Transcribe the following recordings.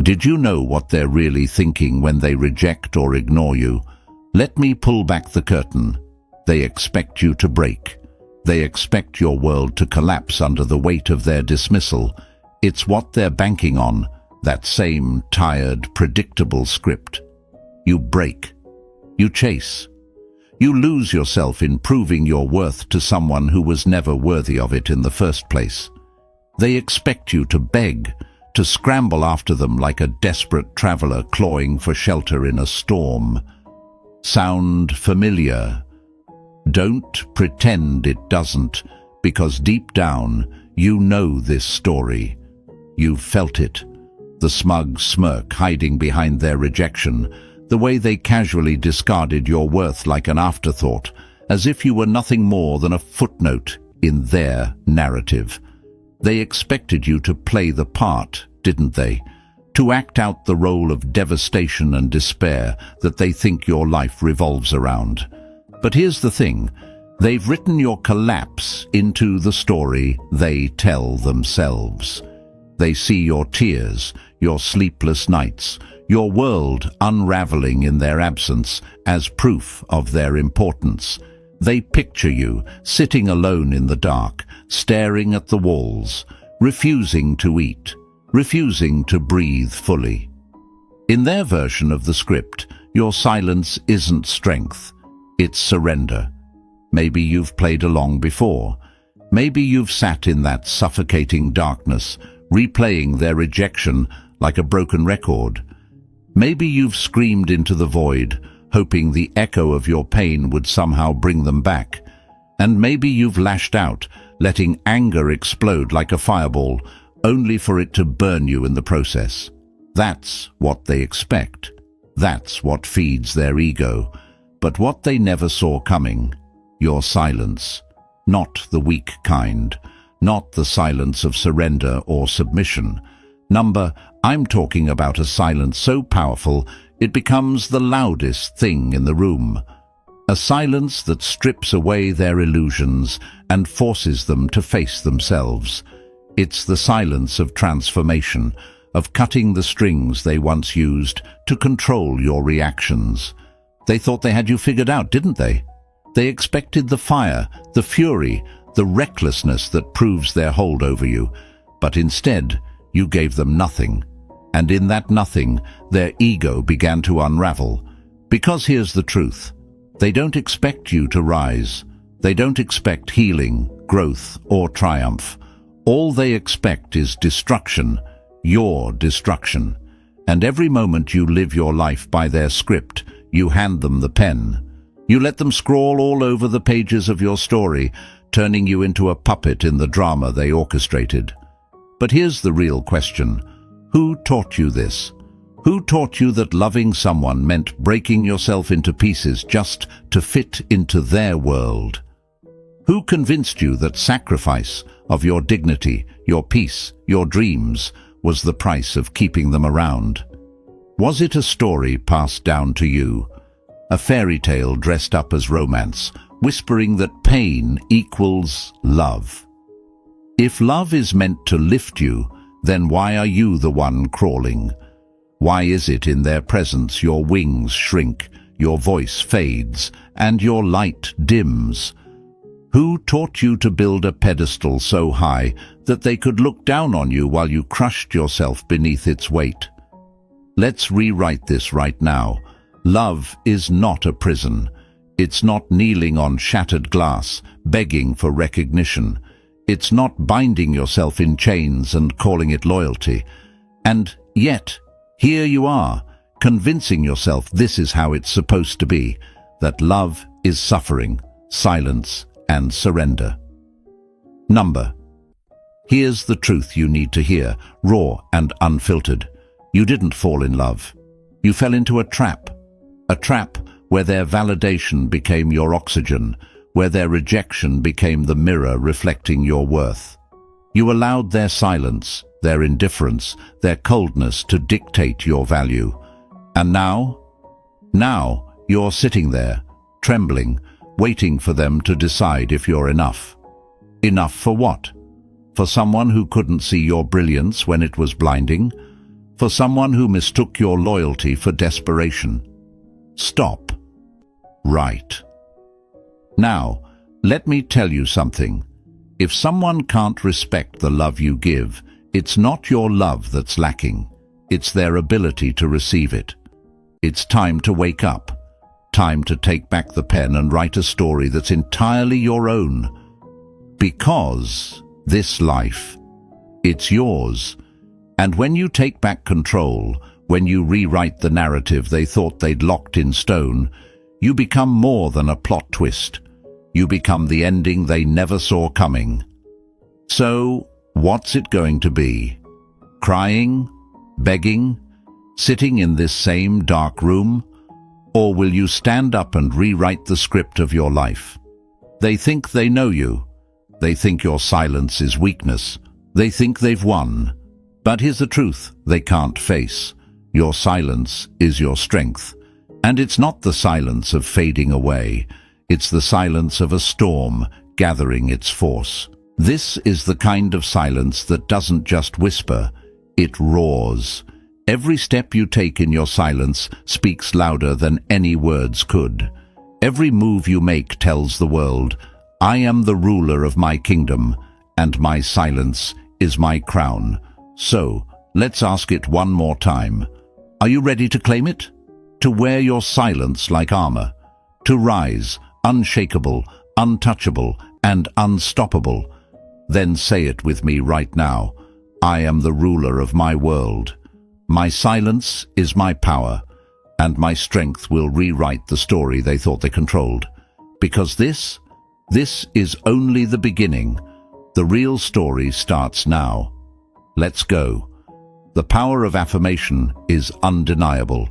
Did you know what they're really thinking when they reject or ignore you? Let me pull back the curtain. They expect you to break. They expect your world to collapse under the weight of their dismissal. It's what they're banking on, that same tired, predictable script. You break. You chase. You lose yourself in proving your worth to someone who was never worthy of it in the first place. They expect you to beg, to scramble after them like a desperate traveler clawing for shelter in a storm. Sound familiar? Don't pretend it doesn't, because deep down you know this story. You've felt it. The smug smirk hiding behind their rejection, the way they casually discarded your worth like an afterthought, as if you were nothing more than a footnote in their narrative. They expected you to play the part, didn't they? To act out the role of devastation and despair that they think your life revolves around. But here's the thing, they've written your collapse into the story they tell themselves. They see your tears, your sleepless nights, your world unraveling in their absence as proof of their importance. They picture you sitting alone in the dark, staring at the walls, refusing to eat, refusing to breathe fully. In their version of the script, your silence isn't strength, it's surrender. Maybe you've played along before. Maybe you've sat in that suffocating darkness, replaying their rejection like a broken record. Maybe you've screamed into the void, hoping the echo of your pain would somehow bring them back. And maybe you've lashed out, letting anger explode like a fireball, only for it to burn you in the process. That's what they expect. That's what feeds their ego. But what they never saw coming, your silence. Not the weak kind, not the silence of surrender or submission. I'm talking about a silence so powerful it becomes the loudest thing in the room. A silence that strips away their illusions and forces them to face themselves. It's the silence of transformation, of cutting the strings they once used to control your reactions. They thought they had you figured out, didn't they? They expected the fire, the fury, the recklessness that proves their hold over you. But instead, you gave them nothing. And in that nothing, their ego began to unravel. Because here's the truth. They don't expect you to rise. They don't expect healing, growth, or triumph. All they expect is destruction, your destruction. And every moment you live your life by their script, you hand them the pen. You let them scrawl all over the pages of your story, turning you into a puppet in the drama they orchestrated. But here's the real question. Who taught you this? Who taught you that loving someone meant breaking yourself into pieces just to fit into their world? Who convinced you that sacrifice of your dignity, your peace, your dreams was the price of keeping them around? Was it a story passed down to you? A fairy tale dressed up as romance, whispering that pain equals love? If love is meant to lift you, then why are you the one crawling? Why is it in their presence your wings shrink, your voice fades, and your light dims? Who taught you to build a pedestal so high that they could look down on you while you crushed yourself beneath its weight? Let's rewrite this right now. Love is not a prison. It's not kneeling on shattered glass, begging for recognition. It's not binding yourself in chains and calling it loyalty. And yet, here you are, convincing yourself this is how it's supposed to be, that love is suffering, silence, and surrender. Here's the truth you need to hear, raw and unfiltered. You didn't fall in love. You fell into a trap where their validation became your oxygen, where their rejection became the mirror reflecting your worth. You allowed their silence, their indifference, their coldness to dictate your value. And now you're sitting there, trembling, waiting for them to decide if you're enough. Enough for what? For someone who couldn't see your brilliance when it was blinding? For someone who mistook your loyalty for desperation. Stop. Right. Now, let me tell you something. If someone can't respect the love you give, it's not your love that's lacking. It's their ability to receive it. It's time to wake up. Time to take back the pen and write a story that's entirely your own. Because this life, it's yours. And when you take back control, when you rewrite the narrative they thought they'd locked in stone, you become more than a plot twist. You become the ending they never saw coming. So, what's it going to be? Crying? Begging? Sitting in this same dark room? Or will you stand up and rewrite the script of your life? They think they know you. They think your silence is weakness. They think they've won. But here's the truth they can't face. Your silence is your strength. And it's not the silence of fading away. It's the silence of a storm gathering its force. This is the kind of silence that doesn't just whisper, it roars. Every step you take in your silence speaks louder than any words could. Every move you make tells the world, I am the ruler of my kingdom, and my silence is my crown. So, let's ask it one more time. Are you ready to claim it? To wear your silence like armor? To rise, unshakable, untouchable, and unstoppable? Then say it with me right now. I am the ruler of my world. My silence is my power, and my strength will rewrite the story they thought they controlled. Because this is only the beginning. The real story starts now. Let's go. The power of affirmation is undeniable.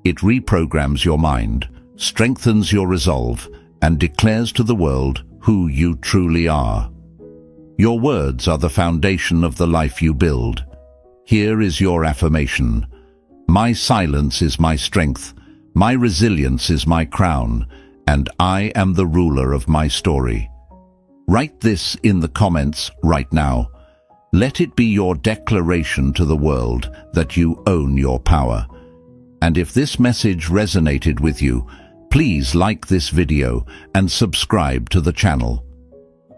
It reprograms your mind, strengthens your resolve, and declares to the world who you truly are. Your words are the foundation of the life you build. Here is your affirmation. My silence is my strength, my resilience is my crown, and I am the ruler of my story. Write this in the comments right now. Let it be your declaration to the world that you own your power. And if this message resonated with you, please like this video and subscribe to the channel.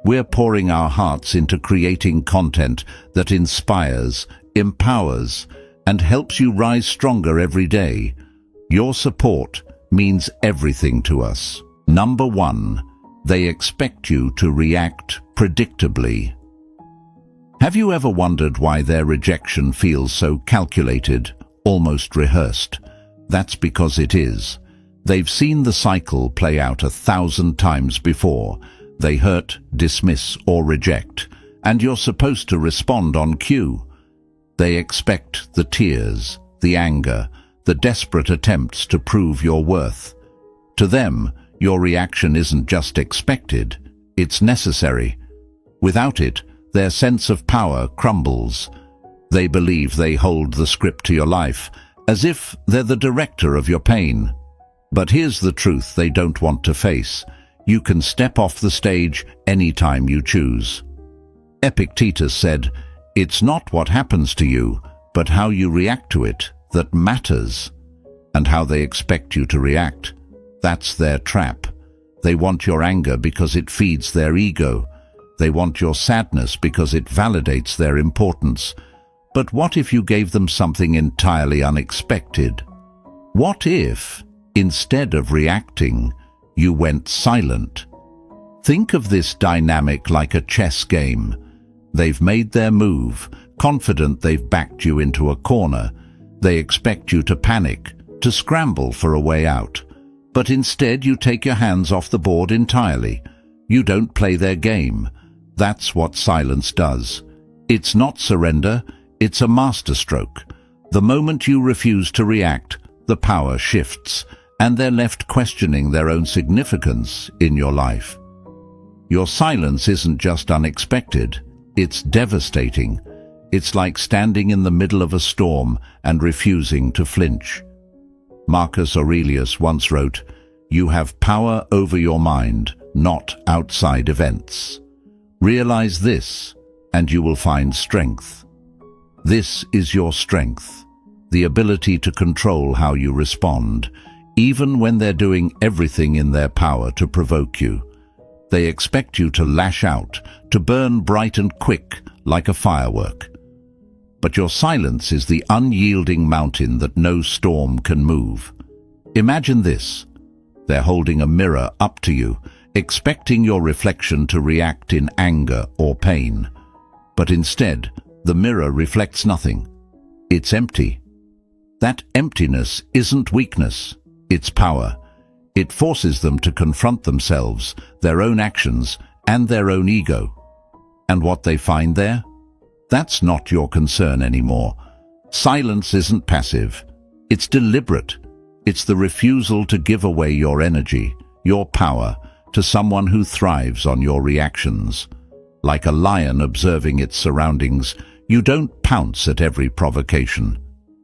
We're pouring our hearts into creating content that inspires, empowers, and helps you rise stronger every day. Your support means everything to us. Number 1, they expect you to react predictably. Have you ever wondered why their rejection feels so calculated, almost rehearsed? That's because it is. They've seen the cycle play out 1,000 times before. They hurt, dismiss, or reject, and you're supposed to respond on cue. They expect the tears, the anger, the desperate attempts to prove your worth. To them, your reaction isn't just expected, it's necessary. Without it, their sense of power crumbles. They believe they hold the script to your life, as if they're the director of your pain. But here's the truth they don't want to face. You can step off the stage anytime you choose. Epictetus said, "It's not what happens to you, but how you react to it that matters." And how they expect you to react. That's their trap. They want your anger because it feeds their ego. They want your sadness because it validates their importance. But what if you gave them something entirely unexpected? What if, instead of reacting, you went silent? Think of this dynamic like a chess game. They've made their move, confident they've backed you into a corner. They expect you to panic, to scramble for a way out. But instead you take your hands off the board entirely. You don't play their game. That's what silence does. It's not surrender, it's a masterstroke. The moment you refuse to react, the power shifts, and they're left questioning their own significance in your life. Your silence isn't just unexpected, it's devastating. It's like standing in the middle of a storm and refusing to flinch. Marcus Aurelius once wrote, "You have power over your mind, not outside events." Realize this, and you will find strength. This is your strength. the ability to control how you respond, even when they're doing everything in their power to provoke you. They expect you to lash out, to burn bright and quick like a firework. But your silence is the unyielding mountain that no storm can move. Imagine this. They're holding a mirror up to you, expecting your reflection to react in anger or pain. But instead, the mirror reflects nothing. It's empty. That emptiness isn't weakness, it's power. It forces them to confront themselves, their own actions, and their own ego. And what they find there? That's not your concern anymore. Silence isn't passive. It's deliberate. It's the refusal to give away your energy, your power, to someone who thrives on your reactions. Like a lion observing its surroundings, you don't pounce at every provocation.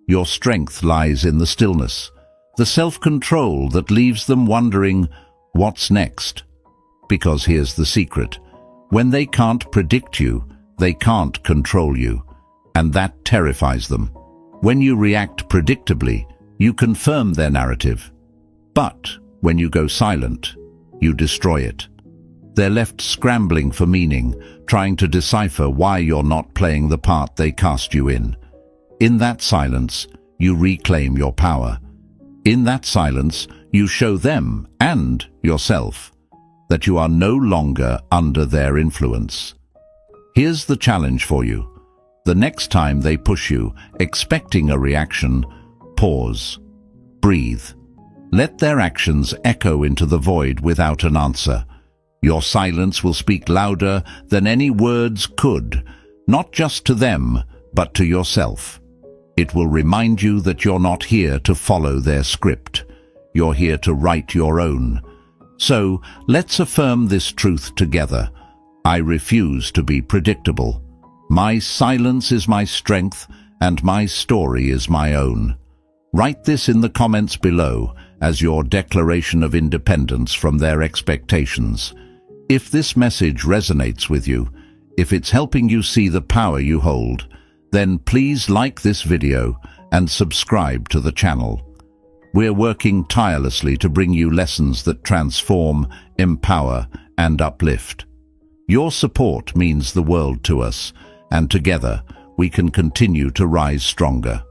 Your strength lies in the stillness, the self-control that leaves them wondering, what's next? Because here's the secret. When they can't predict you, they can't control you, and that terrifies them. When you react predictably, you confirm their narrative. But when you go silent, you destroy it. They're left scrambling for meaning, trying to decipher why you're not playing the part they cast you in. In that silence, you reclaim your power. In that silence, you show them and yourself that you are no longer under their influence. Here's the challenge for you. The next time they push you, expecting a reaction, pause. Breathe. Let their actions echo into the void without an answer. Your silence will speak louder than any words could, not just to them, but to yourself. It will remind you that you're not here to follow their script. You're here to write your own. So, let's affirm this truth together. I refuse to be predictable. My silence is my strength, and my story is my own. Write this in the comments below as your declaration of independence from their expectations. If this message resonates with you, if it's helping you see the power you hold, then please like this video and subscribe to the channel. We're working tirelessly to bring you lessons that transform, empower, and uplift. Your support means the world to us, and together we can continue to rise stronger.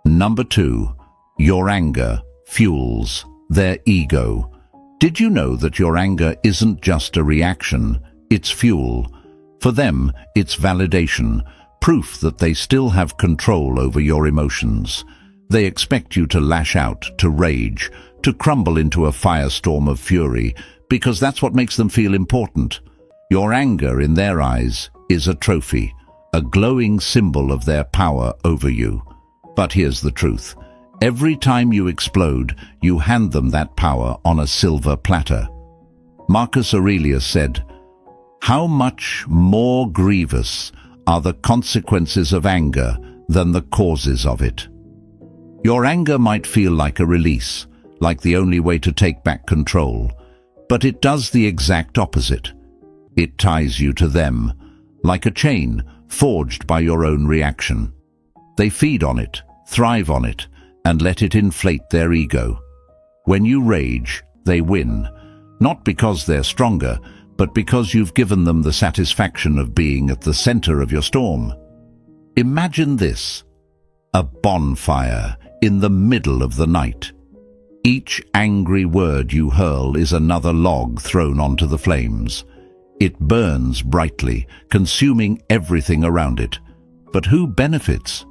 Number 2, your anger fuels their ego. Did you know that your anger isn't just a reaction, it's fuel? For them, it's validation, proof that they still have control over your emotions. They expect you to lash out, to rage, to crumble into a firestorm of fury, because that's what makes them feel important. Your anger, in their eyes, is a trophy, a glowing symbol of their power over you. But here's the truth. Every time you explode, you hand them that power on a silver platter. Marcus Aurelius said, "How much more grievous are the consequences of anger than the causes of it?" Your anger might feel like a release, like the only way to take back control, but it does the exact opposite. It ties you to them, like a chain forged by your own reaction. They feed on it, thrive on it, and let it inflate their ego. When you rage, they win, not because they're stronger, but because you've given them the satisfaction of being at the center of your storm. Imagine this: a bonfire in the middle of the night. Each angry word you hurl is another log thrown onto the flames. It burns brightly, consuming everything around it. But who benefits?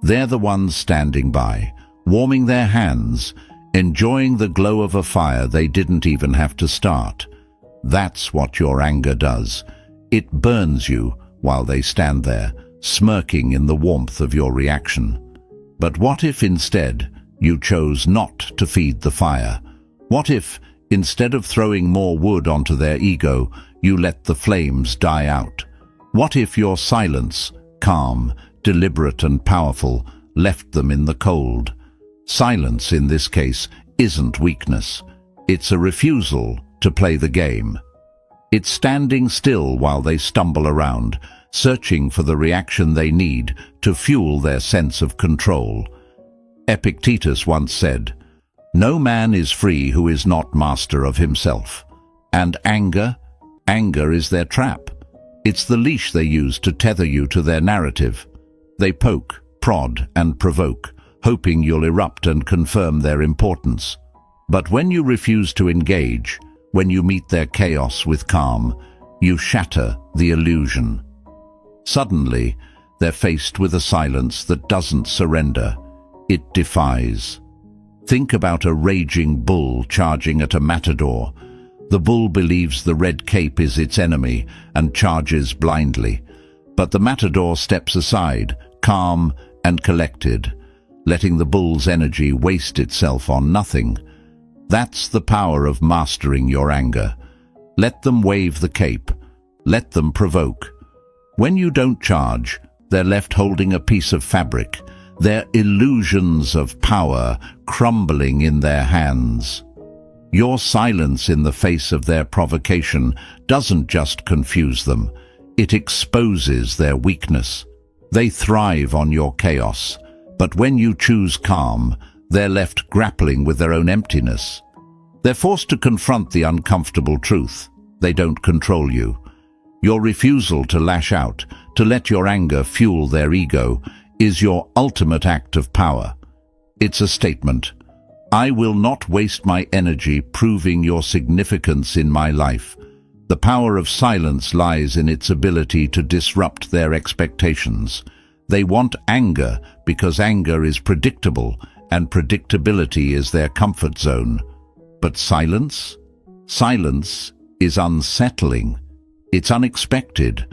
They're the ones standing by, warming their hands, enjoying the glow of a fire they didn't even have to start. That's what your anger does. It burns you while they stand there, smirking in the warmth of your reaction. But what if instead you chose not to feed the fire? What if, instead of throwing more wood onto their ego, you let the flames die out? What if your silence, calm, deliberate and powerful, left them in the cold? Silence, in this case, isn't weakness. It's a refusal to play the game. It's standing still while they stumble around, searching for the reaction they need to fuel their sense of control. Epictetus once said, "No man is free who is not master of himself." And anger is their trap. It's the leash they use to tether you to their narrative. They poke, prod, and provoke, hoping you'll erupt and confirm their importance. But when you refuse to engage, when you meet their chaos with calm, you shatter the illusion. Suddenly, they're faced with a silence that doesn't surrender. It defies. Think about a raging bull charging at a matador. The bull believes the red cape is its enemy and charges blindly. But the matador steps aside, calm and collected, letting the bull's energy waste itself on nothing. That's the power of mastering your anger. Let them wave the cape. Let them provoke. When you don't charge, they're left holding a piece of fabric, their illusions of power crumbling in their hands. Your silence in the face of their provocation doesn't just confuse them, it exposes their weakness. They thrive on your chaos, but when you choose calm, they're left grappling with their own emptiness. They're forced to confront the uncomfortable truth. They don't control you. Your refusal to lash out, to let your anger fuel their ego, is your ultimate act of power. It's a statement. I will not waste my energy proving your significance in my life. The power of silence lies in its ability to disrupt their expectations. They want anger because anger is predictable, and predictability is their comfort zone. But silence? Silence is unsettling. It's unexpected.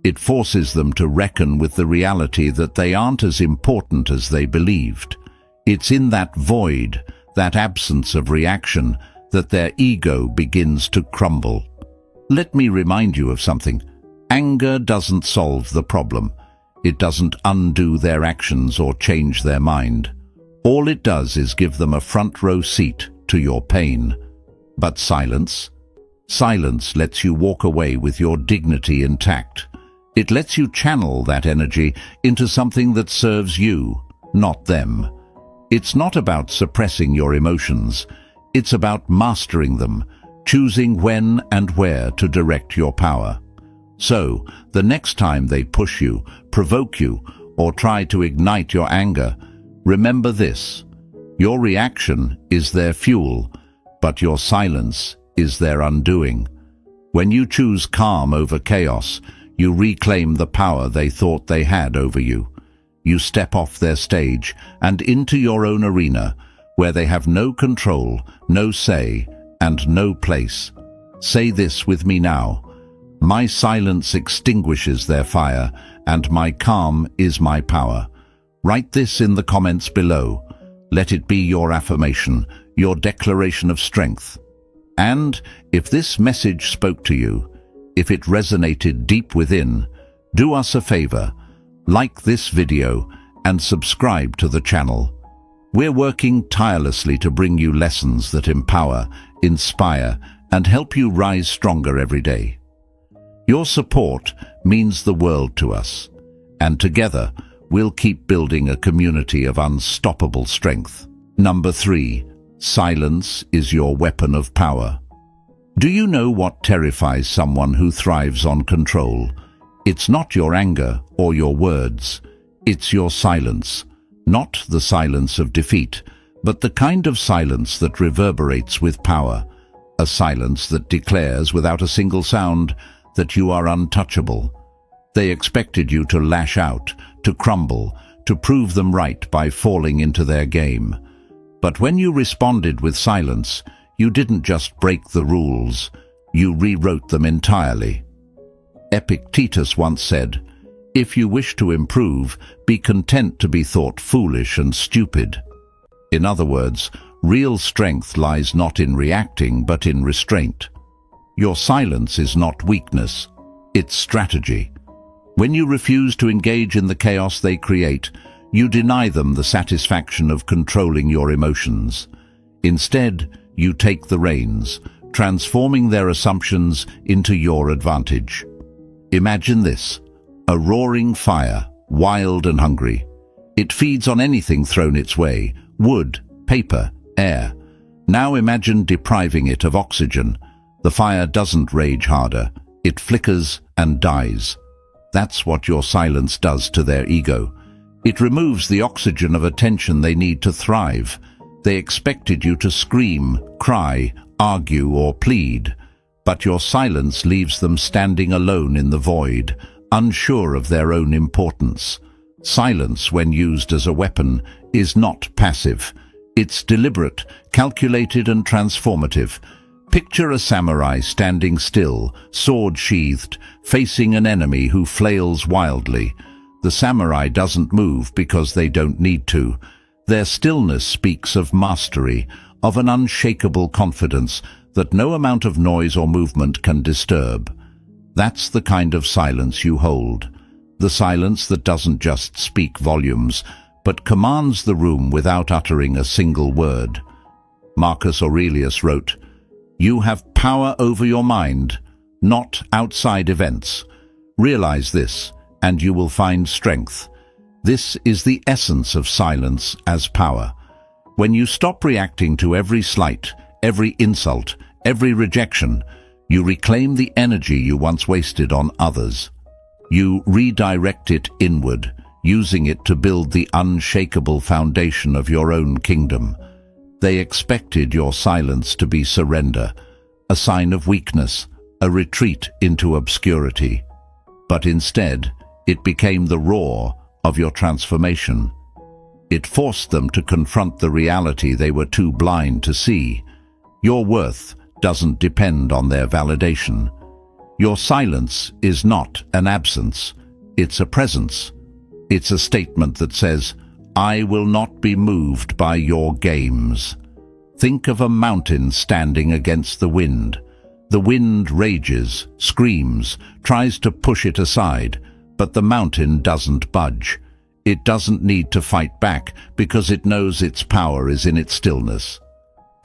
It forces them to reckon with the reality that they aren't as important as they believed. It's in that void, that absence of reaction, that their ego begins to crumble. Let me remind you of something. Anger doesn't solve the problem. It doesn't undo their actions or change their mind. All it does is give them a front row seat to your pain. But silence? Silence lets you walk away with your dignity intact. It lets you channel that energy into something that serves you, not them. It's not about suppressing your emotions. It's about mastering them, choosing when and where to direct your power. So, the next time they push you, provoke you, or try to ignite your anger, remember this. Your reaction is their fuel, but your silence is their undoing. When you choose calm over chaos, you reclaim the power they thought they had over you. You step off their stage and into your own arena, where they have no control, no say, and no place. Say this with me now. My silence extinguishes their fire, and my calm is my power. Write this in the comments below. Let it be your affirmation, your declaration of strength. And if this message spoke to you, if it resonated deep within, do us a favor. Like this video and subscribe to the channel. We're working tirelessly to bring you lessons that empower, inspire, and help you rise stronger every day. Your support means the world to us, and together we'll keep building a community of unstoppable strength. Number 3. Silence is your weapon of power. Do you know what terrifies someone who thrives on control? It's not your anger or your words. It's your silence. Not the silence of defeat, but the kind of silence that reverberates with power. A silence that declares without a single sound that you are untouchable. They expected you to lash out, to crumble, to prove them right by falling into their game. But when you responded with silence, you didn't just break the rules, you rewrote them entirely. Epictetus once said, "If you wish to improve, be content to be thought foolish and stupid." In other words, real strength lies not in reacting, but in restraint. Your silence is not weakness, it's strategy. When you refuse to engage in the chaos they create, you deny them the satisfaction of controlling your emotions. Instead, you take the reins, transforming their assumptions into your advantage. Imagine this, a roaring fire, wild and hungry. It feeds on anything thrown its way, wood, paper, air. Now imagine depriving it of oxygen. The fire doesn't rage harder. It flickers and dies. That's what your silence does to their ego. It removes the oxygen of attention they need to thrive. They expected you to scream, cry, argue, or plead. But your silence leaves them standing alone in the void, unsure of their own importance. Silence, when used as a weapon, is not passive. It's deliberate, calculated, and transformative. Picture a samurai standing still, sword sheathed, facing an enemy who flails wildly. The samurai doesn't move because they don't need to. Their stillness speaks of mastery, of an unshakable confidence that no amount of noise or movement can disturb. That's the kind of silence you hold. The silence that doesn't just speak volumes, but commands the room without uttering a single word. Marcus Aurelius wrote, "You have power over your mind, not outside events. Realize this, and you will find strength." This is the essence of silence as power. When you stop reacting to every slight, every insult, every rejection, you reclaim the energy you once wasted on others. You redirect it inward, using it to build the unshakable foundation of your own kingdom. They expected your silence to be surrender, a sign of weakness, a retreat into obscurity. But instead, it became the roar of your transformation. It forced them to confront the reality they were too blind to see. Your worth doesn't depend on their validation. Your silence is not an absence, it's a presence. It's a statement that says, "I will not be moved by your games." Think of a mountain standing against the wind. The wind rages, screams, tries to push it aside, but the mountain doesn't budge. It doesn't need to fight back because it knows its power is in its stillness.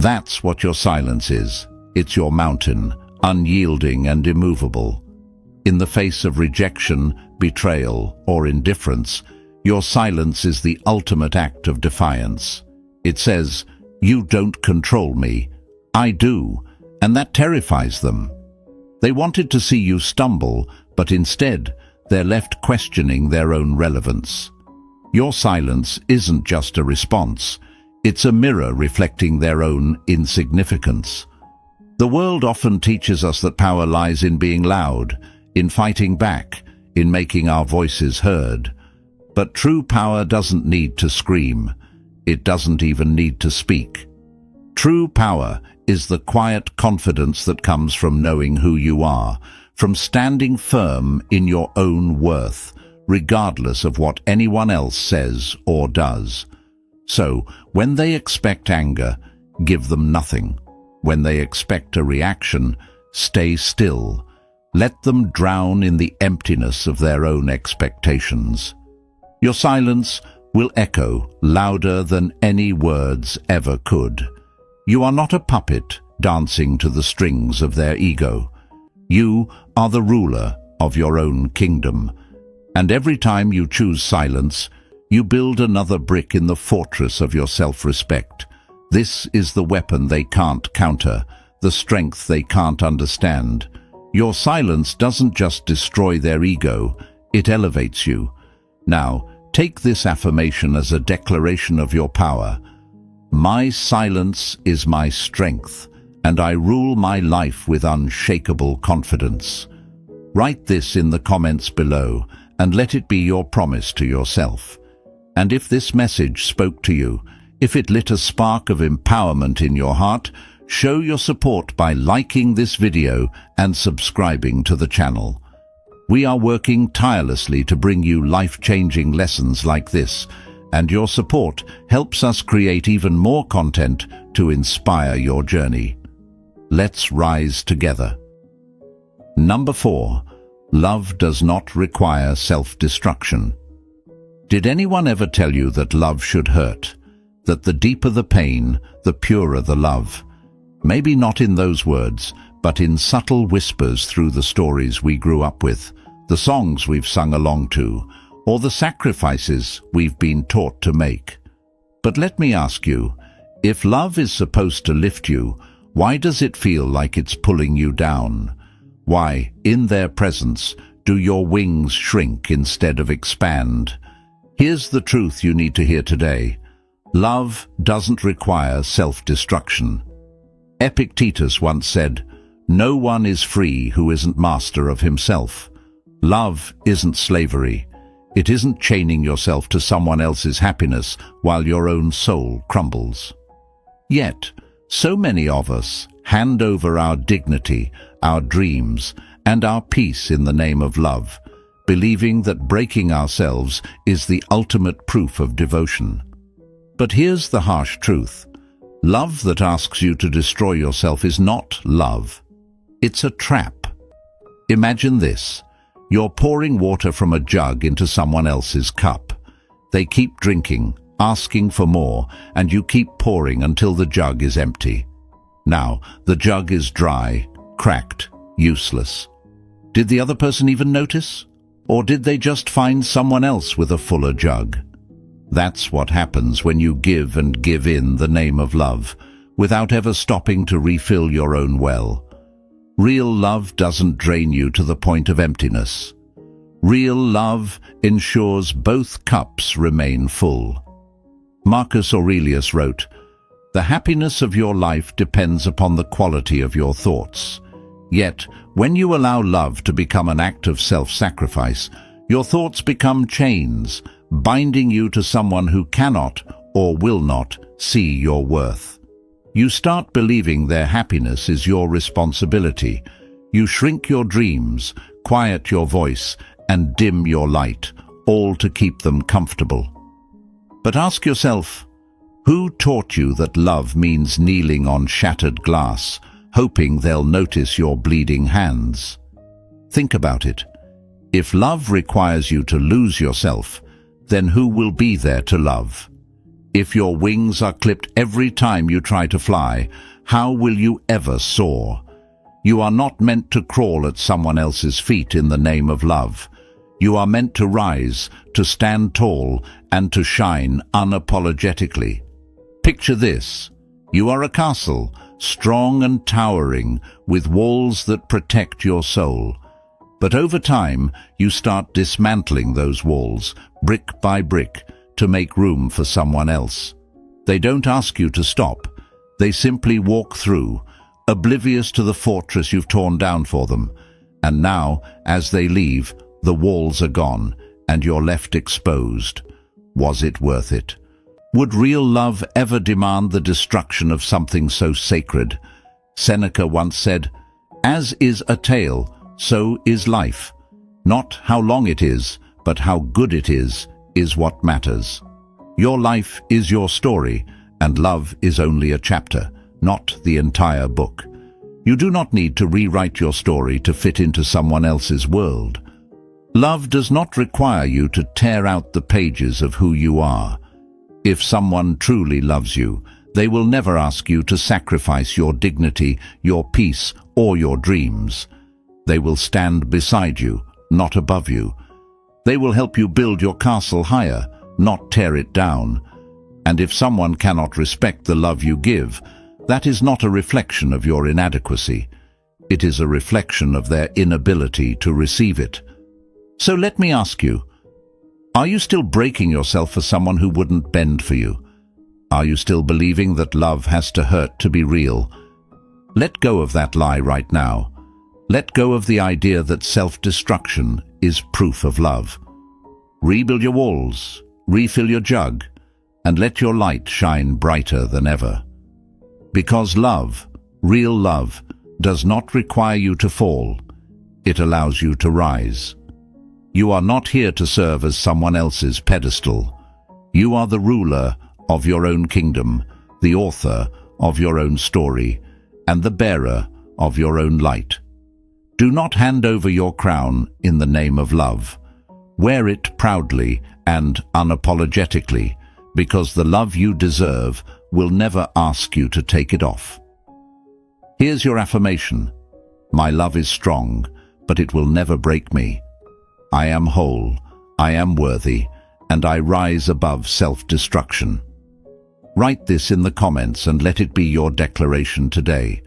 That's what your silence is. It's your mountain, unyielding and immovable. In the face of rejection, betrayal, or indifference, your silence is the ultimate act of defiance. It says, "You don't control me. I do," and that terrifies them. They wanted to see you stumble, but instead, they're left questioning their own relevance. Your silence isn't just a response. It's a mirror reflecting their own insignificance. The world often teaches us that power lies in being loud, in fighting back, in making our voices heard. But true power doesn't need to scream. It doesn't even need to speak. True power is the quiet confidence that comes from knowing who you are, from standing firm in your own worth, regardless of what anyone else says or does. So, when they expect anger, give them nothing. When they expect a reaction, stay still. Let them drown in the emptiness of their own expectations. Your silence will echo louder than any words ever could. You are not a puppet dancing to the strings of their ego. You are the ruler of your own kingdom. And every time you choose silence, you build another brick in the fortress of your self-respect. This is the weapon they can't counter, the strength they can't understand. Your silence doesn't just destroy their ego, it elevates you. Now, take this affirmation as a declaration of your power. My silence is my strength, and I rule my life with unshakable confidence. Write this in the comments below, and let it be your promise to yourself. And if this message spoke to you, if it lit a spark of empowerment in your heart, show your support by liking this video and subscribing to the channel. We are working tirelessly to bring you life-changing lessons like this, and your support helps us create even more content to inspire your journey. Let's rise together. Number 4. Love does not require self-destruction. Did anyone ever tell you that love should hurt? That the deeper the pain, the purer the love? Maybe not in those words, but in subtle whispers through the stories we grew up with, the songs we've sung along to, or the sacrifices we've been taught to make. But let me ask you, if love is supposed to lift you, why does it feel like it's pulling you down? Why, in their presence, do your wings shrink instead of expand? Here's the truth you need to hear today. Love doesn't require self-destruction. Epictetus once said, "No one is free who isn't master of himself." Love isn't slavery. It isn't chaining yourself to someone else's happiness while your own soul crumbles. Yet, so many of us hand over our dignity, our dreams, and our peace in the name of love, believing that breaking ourselves is the ultimate proof of devotion. But here's the harsh truth. Love that asks you to destroy yourself is not love. It's a trap. Imagine this. You're pouring water from a jug into someone else's cup. They keep drinking, asking for more, and you keep pouring until the jug is empty. Now, the jug is dry, cracked, useless. Did the other person even notice? Or did they just find someone else with a fuller jug? That's what happens when you give and give in the name of love, without ever stopping to refill your own well. Real love doesn't drain you to the point of emptiness. Real love ensures both cups remain full. Marcus Aurelius wrote, "The happiness of your life depends upon the quality of your thoughts. Yet, when you allow love to become an act of self-sacrifice, your thoughts become chains, binding you to someone who cannot or will not see your worth. You start believing their happiness is your responsibility. You shrink your dreams, quiet your voice, and dim your light, all to keep them comfortable. But ask yourself, who taught you that love means kneeling on shattered glass, hoping they'll notice your bleeding hands? Think about it. If love requires you to lose yourself, then who will be there to love? If your wings are clipped every time you try to fly, how will you ever soar? You are not meant to crawl at someone else's feet in the name of love. You are meant to rise, to stand tall, and to shine unapologetically. Picture this. You are a castle, strong and towering, with walls that protect your soul. But over time, you start dismantling those walls, brick by brick, to make room for someone else. They don't ask you to stop. They simply walk through, oblivious to the fortress you've torn down for them. And now, as they leave, the walls are gone, and you're left exposed. Was it worth it? Would real love ever demand the destruction of something so sacred? Seneca once said, "As is a tale, so is life. Not how long it is, but how good it is what matters." Your life is your story, and love is only a chapter, not the entire book. You do not need to rewrite your story to fit into someone else's world. Love does not require you to tear out the pages of who you are. If someone truly loves you, they will never ask you to sacrifice your dignity, your peace, or your dreams. They will stand beside you, not above you. They will help you build your castle higher, not tear it down. And if someone cannot respect the love you give, that is not a reflection of your inadequacy. It is a reflection of their inability to receive it. So let me ask you, are you still breaking yourself for someone who wouldn't bend for you? Are you still believing that love has to hurt to be real? Let go of that lie right now. Let go of the idea that self-destruction is proof of love. Rebuild your walls, refill your jug, and let your light shine brighter than ever. Because love, real love, does not require you to fall. It allows you to rise. You are not here to serve as someone else's pedestal. You are the ruler of your own kingdom, the author of your own story, and the bearer of your own light. Do not hand over your crown in the name of love. Wear it proudly and unapologetically, because the love you deserve will never ask you to take it off. Here's your affirmation. My love is strong, but it will never break me. I am whole, I am worthy, and I rise above self-destruction. Write this in the comments and let it be your declaration today.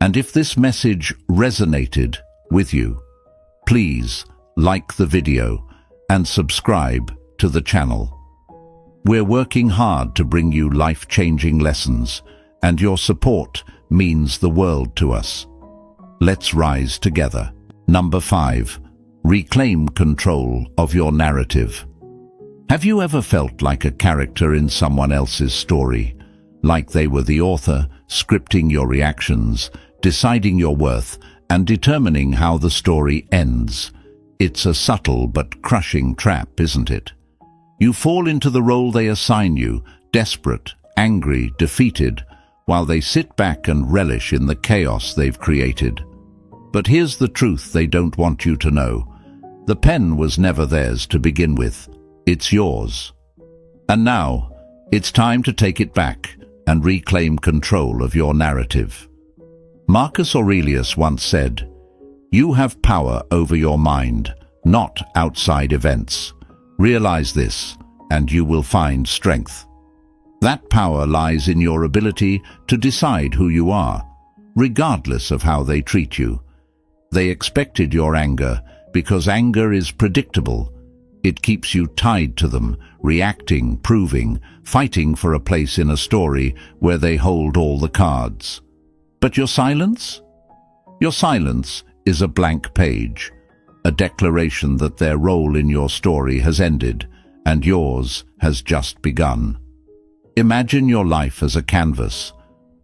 And if this message resonated with you, please like the video and subscribe to the channel. We're working hard to bring you life-changing lessons, and your support means the world to us. Let's rise together. Number 5. Reclaim control of your narrative. Have you ever felt like a character in someone else's story? Like they were the author, scripting your reactions, deciding your worth, and determining how the story ends? It's a subtle but crushing trap, isn't it? You fall into the role they assign you, desperate, angry, defeated, while they sit back and relish in the chaos they've created. But here's the truth they don't want you to know. The pen was never theirs to begin with. It's yours. And now, it's time to take it back and reclaim control of your narrative. Marcus Aurelius once said, "You have power over your mind, not outside events. Realize this, and you will find strength." That power lies in your ability to decide who you are, regardless of how they treat you. They expected your anger because anger is predictable. It keeps you tied to them, reacting, proving, fighting for a place in a story where they hold all the cards. But your silence? Your silence is a blank page, a declaration that their role in your story has ended and yours has just begun. Imagine your life as a canvas.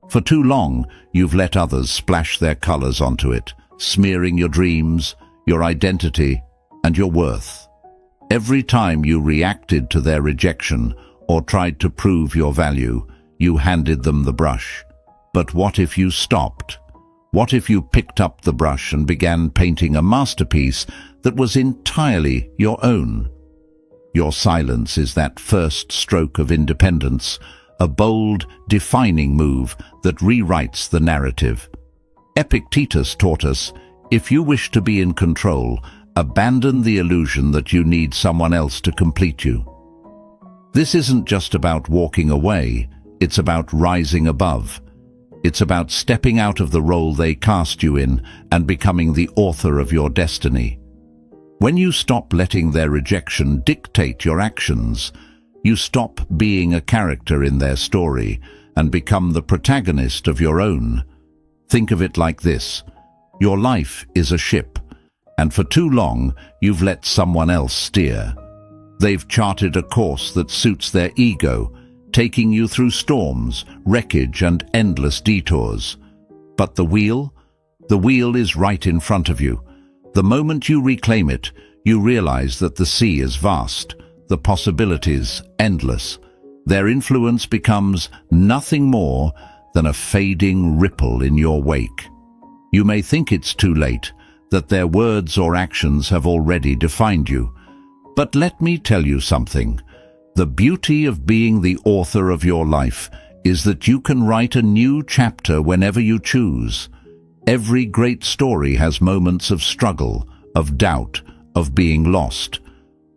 For too long, you've let others splash their colors onto it, smearing your dreams, your identity, and your worth. Every time you reacted to their rejection or tried to prove your value, you handed them the brush. But what if you stopped? What if you picked up the brush and began painting a masterpiece that was entirely your own? Your silence is that first stroke of independence, a bold, defining move that rewrites the narrative. Epictetus taught us, if you wish to be in control, abandon the illusion that you need someone else to complete you. This isn't just about walking away, it's about rising above. It's about stepping out of the role they cast you in and becoming the author of your destiny. When you stop letting their rejection dictate your actions, you stop being a character in their story and become the protagonist of your own. Think of it like this. Your life is a ship, and for too long you've let someone else steer. They've charted a course that suits their ego, taking you through storms, wreckage, and endless detours. But the wheel is right in front of you. The moment you reclaim it, you realize that the sea is vast, the possibilities endless. Their influence becomes nothing more than a fading ripple in your wake. You may think it's too late, that their words or actions have already defined you. But let me tell you something. The beauty of being the author of your life is that you can write a new chapter whenever you choose. Every great story has moments of struggle, of doubt, of being lost.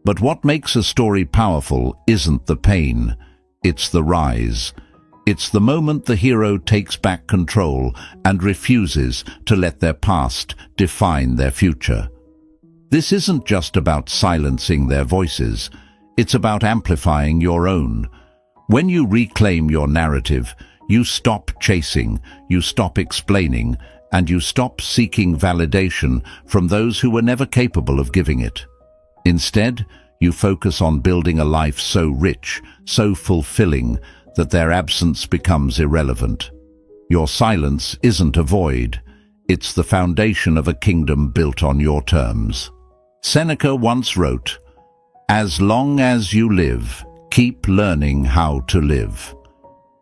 But what makes a story powerful isn't the pain, it's the rise. It's the moment the hero takes back control and refuses to let their past define their future. This isn't just about silencing their voices, it's about amplifying your own. When you reclaim your narrative, you stop chasing, you stop explaining, and you stop seeking validation from those who were never capable of giving it. Instead, you focus on building a life so rich, so fulfilling, that their absence becomes irrelevant. Your silence isn't a void, it's the foundation of a kingdom built on your terms. Seneca once wrote, "As long as you live, keep learning how to live."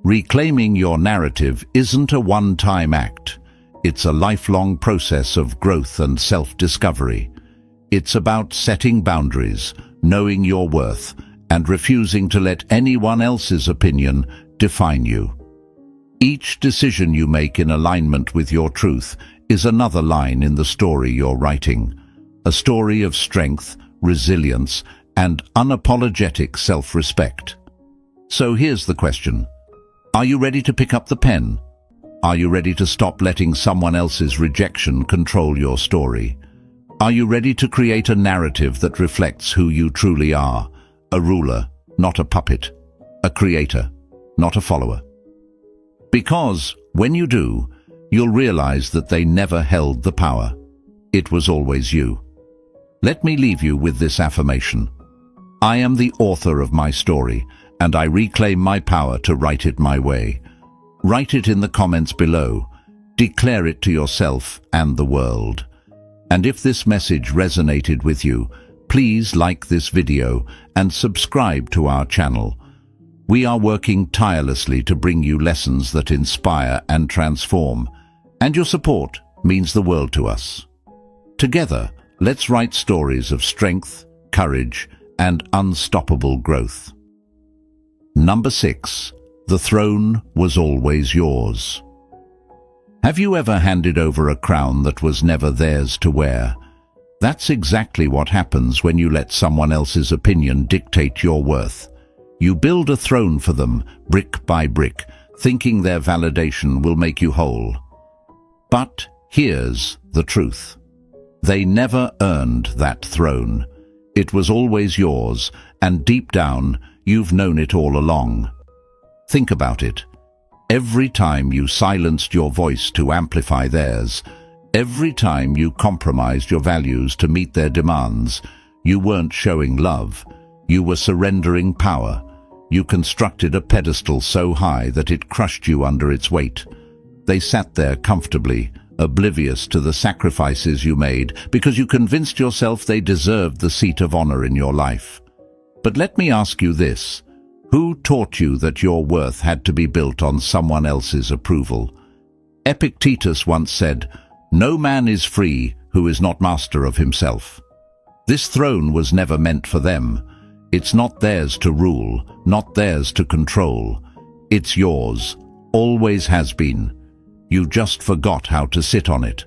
Reclaiming your narrative isn't a one-time act. It's a lifelong process of growth and self-discovery. It's about setting boundaries, knowing your worth, and refusing to let anyone else's opinion define you. Each decision you make in alignment with your truth is another line in the story you're writing, a story of strength, resilience, and unapologetic self-respect. So here's the question. Are you ready to pick up the pen? Are you ready to stop letting someone else's rejection control your story? Are you ready to create a narrative that reflects who you truly are? A ruler, not a puppet. A creator, not a follower. Because when you do, you'll realize that they never held the power. It was always you. Let me leave you with this affirmation. I am the author of my story, and I reclaim my power to write it my way. Write it in the comments below. Declare it to yourself and the world. And if this message resonated with you, please like this video and subscribe to our channel. We are working tirelessly to bring you lessons that inspire and transform, and your support means the world to us. Together, let's write stories of strength, courage, and unstoppable growth. Number 6. The throne was always yours. Have you ever handed over a crown that was never theirs to wear? That's exactly what happens when you let someone else's opinion dictate your worth. You build a throne for them, brick by brick, thinking their validation will make you whole. But here's the truth. They never earned that throne. It was always yours, and deep down, you've known it all along. Think about it. Every time you silenced your voice to amplify theirs, every time you compromised your values to meet their demands, you weren't showing love. You were surrendering power. You constructed a pedestal so high that it crushed you under its weight. They sat there comfortably, oblivious to the sacrifices you made, because you convinced yourself they deserved the seat of honor in your life. But let me ask you this. Who taught you that your worth had to be built on someone else's approval? Epictetus once said, "No man is free who is not master of himself." This throne was never meant for them. It's not theirs to rule, not theirs to control. It's yours, always has been. You just forgot how to sit on it.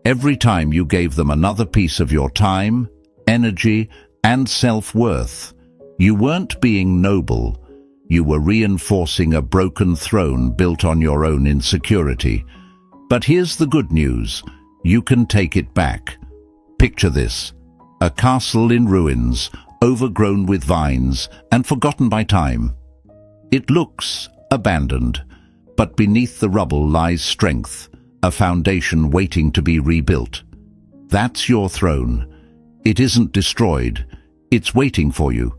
Every time you gave them another piece of your time, energy, and self-worth, you weren't being noble. You were reinforcing a broken throne built on your own insecurity. But here's the good news. You can take it back. Picture this. A castle in ruins, overgrown with vines and forgotten by time. It looks abandoned, but beneath the rubble lies strength, a foundation waiting to be rebuilt. That's your throne. It isn't destroyed. It's waiting for you.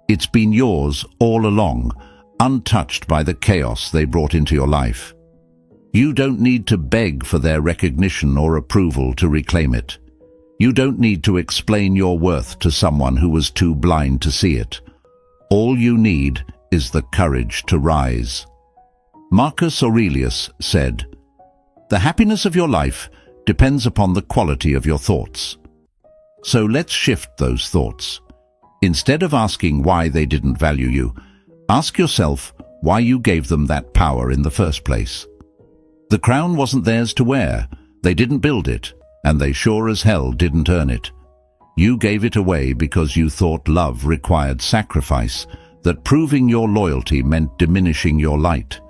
It's been yours all along, untouched by the chaos they brought into your life. You don't need to beg for their recognition or approval to reclaim it. You don't need to explain your worth to someone who was too blind to see it. All you need is the courage to rise. Marcus Aurelius said, "The happiness of your life depends upon the quality of your thoughts." So let's shift those thoughts. Instead of asking why they didn't value you, ask yourself why you gave them that power in the first place. The crown wasn't theirs to wear. They didn't build it, and they sure as hell didn't earn it. You gave it away because you thought love required sacrifice, that proving your loyalty meant diminishing your light.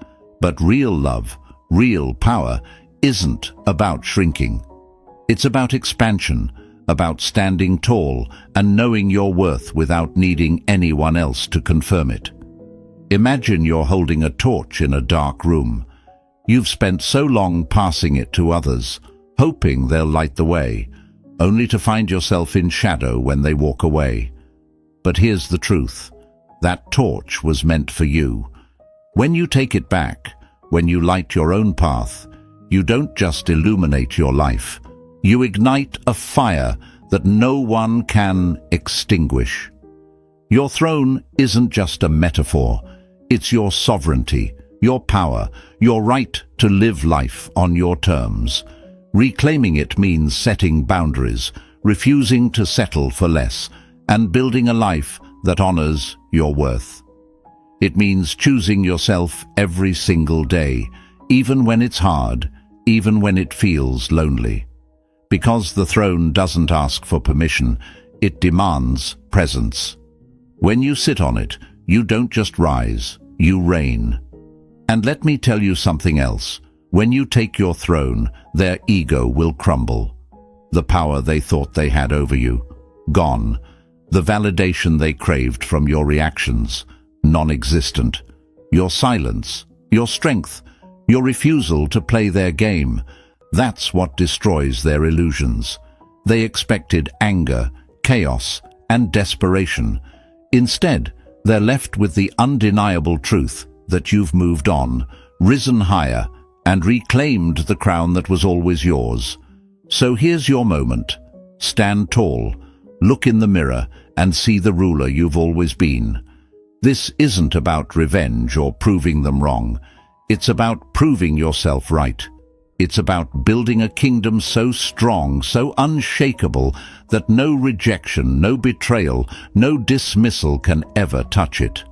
But real love, real power, isn't about shrinking. It's about expansion, about standing tall and knowing your worth without needing anyone else to confirm it. Imagine you're holding a torch in a dark room. You've spent so long passing it to others, hoping they'll light the way, only to find yourself in shadow when they walk away. But here's the truth. That torch was meant for you. When you take it back, when you light your own path, you don't just illuminate your life. You ignite a fire that no one can extinguish. Your throne isn't just a metaphor. It's your sovereignty, your power, your right to live life on your terms. Reclaiming it means setting boundaries, refusing to settle for less, and building a life that honors your worth. It means choosing yourself every single day, even when it's hard, even when it feels lonely. Because the throne doesn't ask for permission, it demands presence. When you sit on it, you don't just rise, you reign. And let me tell you something else. When you take your throne, their ego will crumble. The power they thought they had over you, gone. The validation they craved from your reactions, non-existent. Your silence, your strength, your refusal to play their game, that's what destroys their illusions. They expected anger, chaos, and desperation. Instead, they're left with the undeniable truth that you've moved on, risen higher, and reclaimed the crown that was always yours. So here's your moment. Stand tall, look in the mirror, and see the ruler you've always been. This isn't about revenge or proving them wrong. It's about proving yourself right. It's about building a kingdom so strong, so unshakable, that no rejection, no betrayal, no dismissal can ever touch it.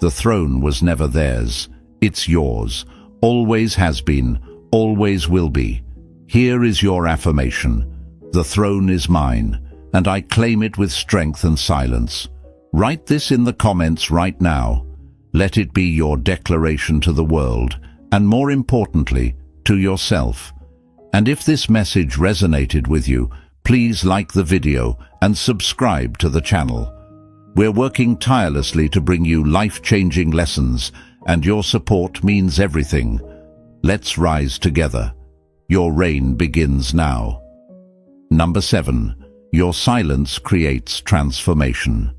The throne was never theirs. It's yours. Always has been, always will be. Here is your affirmation. The throne is mine, and I claim it with strength and silence. Write this in the comments right now. Let it be your declaration to the world, and more importantly, to yourself. And if this message resonated with you, please like the video and subscribe to the channel. We're working tirelessly to bring you life-changing lessons, and your support means everything. Let's rise together. Your reign begins now. Number 7. Your silence creates transformation.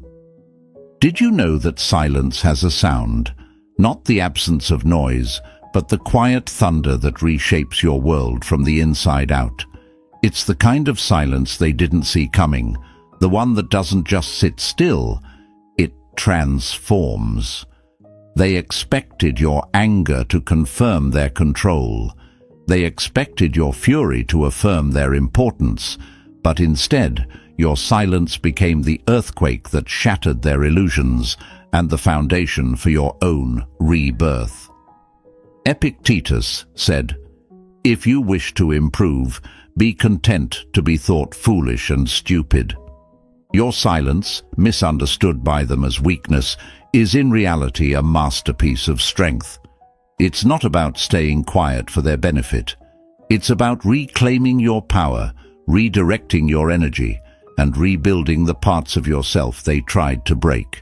Did you know that silence has a sound? Not the absence of noise, but the quiet thunder that reshapes your world from the inside out. It's the kind of silence they didn't see coming, the one that doesn't just sit still, it transforms. They expected your anger to confirm their control. They expected your fury to affirm their importance, but instead, your silence became the earthquake that shattered their illusions and the foundation for your own rebirth. Epictetus said, "If you wish to improve, be content to be thought foolish and stupid." Your silence, misunderstood by them as weakness, is in reality a masterpiece of strength. It's not about staying quiet for their benefit. It's about reclaiming your power, redirecting your energy, and rebuilding the parts of yourself they tried to break.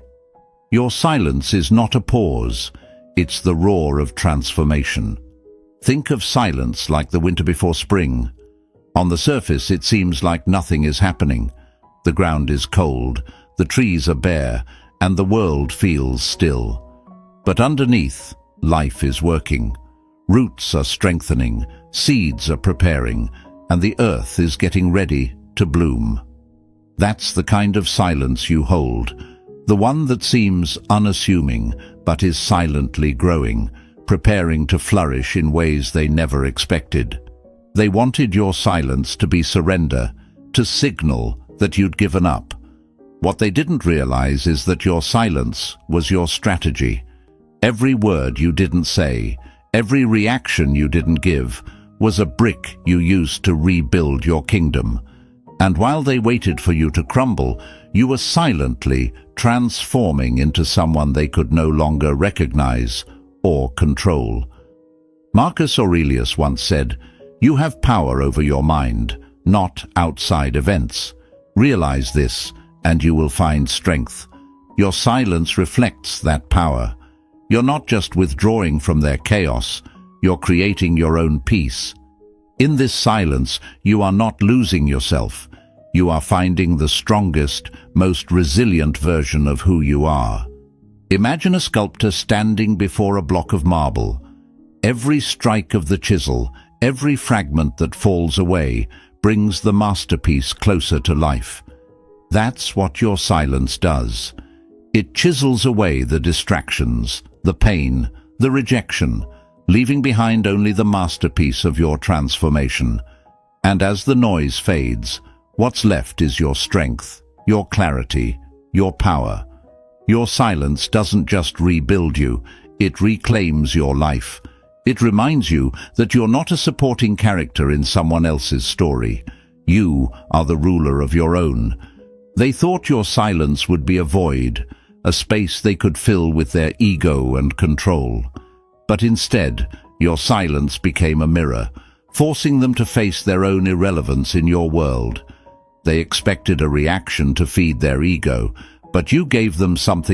Your silence is not a pause. It's the roar of transformation. Think of silence like the winter before spring. On the surface, it seems like nothing is happening. The ground is cold, the trees are bare, and the world feels still. But underneath, life is working. Roots are strengthening, seeds are preparing, and the earth is getting ready to bloom. That's the kind of silence you hold, the one that seems unassuming but is silently growing, preparing to flourish in ways they never expected. They wanted your silence to be surrender, to signal that you'd given up. What they didn't realize is that your silence was your strategy. Every word you didn't say, every reaction you didn't give, was a brick you used to rebuild your kingdom. And while they waited for you to crumble, you were silently transforming into someone they could no longer recognize or control. Marcus Aurelius once said, "You have power over your mind, not outside events. Realize this, and you will find strength." Your silence reflects that power. You're not just withdrawing from their chaos, you're creating your own peace. In this silence, you are not losing yourself. You are finding the strongest, most resilient version of who you are. Imagine a sculptor standing before a block of marble. Every strike of the chisel, every fragment that falls away, brings the masterpiece closer to life. That's what your silence does. It chisels away the distractions, the pain, the rejection, leaving behind only the masterpiece of your transformation. And as the noise fades, what's left is your strength, your clarity, your power. Your silence doesn't just rebuild you, it reclaims your life. It reminds you that you're not a supporting character in someone else's story. You are the ruler of your own. They thought your silence would be a void, a space they could fill with their ego and control. But instead, your silence became a mirror, forcing them to face their own irrelevance in your world. They expected a reaction to feed their ego, but you gave them something